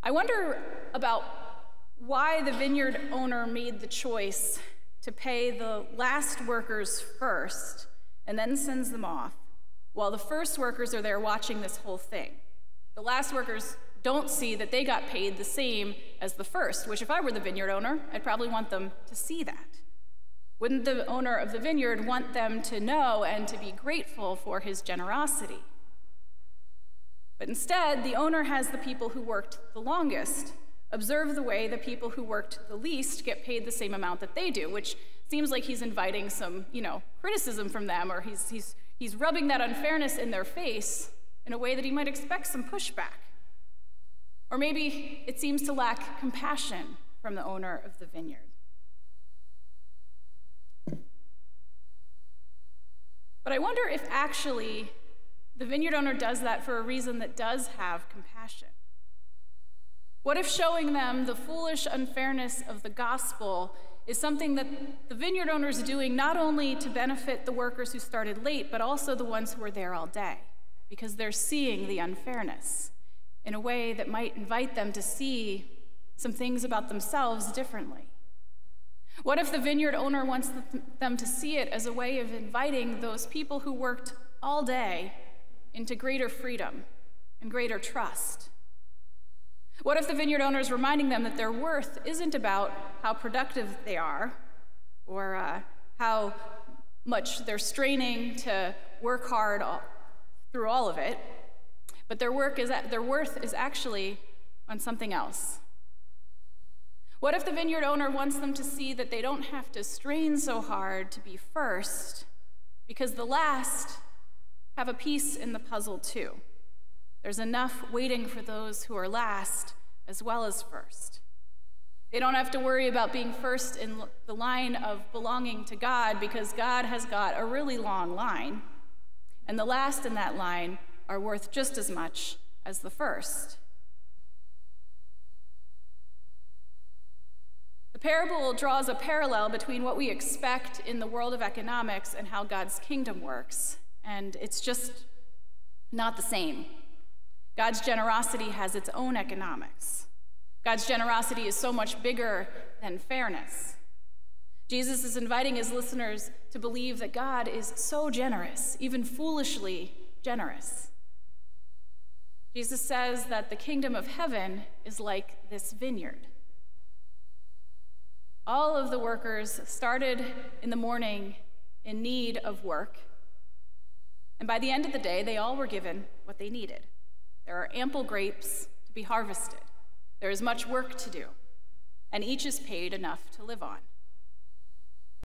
I wonder about why the vineyard owner made the choice to pay the last workers first and then sends them off, while the first workers are there watching this whole thing. The last workers don't see that they got paid the same as the first, which if I were the vineyard owner, I'd probably want them to see that. Wouldn't the owner of the vineyard want them to know and to be grateful for his generosity? But instead, the owner has the people who worked the longest observe the way the people who worked the least get paid the same amount that they do, which seems like he's inviting some, criticism from them, or he's rubbing that unfairness in their face in a way that he might expect some pushback. Or maybe it seems to lack compassion from the owner of the vineyard. But I wonder if actually the vineyard owner does that for a reason that does have compassion. What if showing them the foolish unfairness of the gospel is something that the vineyard owner is doing not only to benefit the workers who started late, but also the ones who were there all day, because they're seeing the unfairness in a way that might invite them to see some things about themselves differently? What if the vineyard owner wants them to see it as a way of inviting those people who worked all day into greater freedom and greater trust? What if the vineyard owner is reminding them that their worth isn't about how productive they are or how much they're straining to work hard through all of it, but their worth is actually on something else? What if the vineyard owner wants them to see that they don't have to strain so hard to be first, because the last have a piece in the puzzle too? There's enough waiting for those who are last as well as first. They don't have to worry about being first in the line of belonging to God, because God has got a really long line, and the last in that line are worth just as much as the first. The parable draws a parallel between what we expect in the world of economics and how God's kingdom works, and it's just not the same. God's generosity has its own economics. God's generosity is so much bigger than fairness. Jesus is inviting his listeners to believe that God is so generous, even foolishly generous. Jesus says that the kingdom of heaven is like this vineyard. All of the workers started in the morning in need of work, and by the end of the day, they all were given what they needed. There are ample grapes to be harvested. There is much work to do, and each is paid enough to live on.